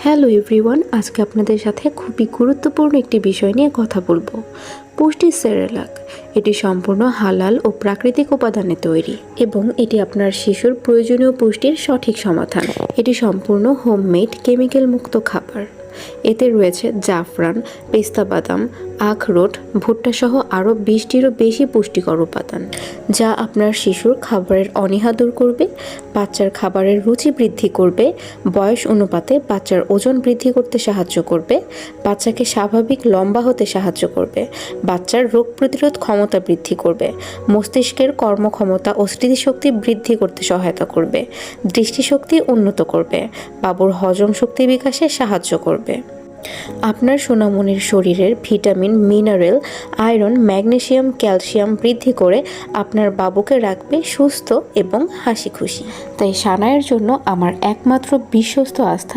Hello everyone, আজকে আপনাদের সাথে খুবই গুরুত্বপূর্ণ একটি বিষয় নিয়ে কথা বলবো। পুষ্টি সেরেলাক এটি সম্পূর্ণ হালাল ও প্রাকৃতিক উপাদানে তৈরি এবং এটি আপনার শিশুর প্রয়োজনীয় পুষ্টির সঠিক সমাধান। এটি সম্পূর্ণ হোমমেড কেমিক্যাল মুক্ত খাবার। এতে রয়েছে জাফরান, পেস্তা বাদাম, আখরোট, ভুট্টা সহ আরও 20টিরও বেশি পুষ্টিকর উপাদান, যা আপনার শিশুর খাবারের অনীহা দূর করবে, বাচ্চার খাবারের রুচি বৃদ্ধি করবে, বয়স অনুপাতে বাচ্চার ওজন বৃদ্ধি করতে সাহায্য করবে, বাচ্চাকে স্বাভাবিক লম্বা হতে সাহায্য করবে, বাচ্চার রোগ প্রতিরোধ ক্ষমতা বৃদ্ধি করবে, মস্তিষ্কের কর্মক্ষমতা ও স্মৃতিশক্তি বৃদ্ধি করতে সহায়তা করবে, দৃষ্টিশক্তি উন্নত করবে, বাবুর হজম শক্তি বিকাশে সাহায্য করবে। আপনার সোনামণির শরীরের vitamin, mineral, iron, magnesium, calcium বৃদ্ধি করে আপনার বাবুকে রাখবে সুস্থ এবং হাসি খুশি। তাই সানায়ের জন্য আমার একমাত্র বিশ্বস্ত আস্থা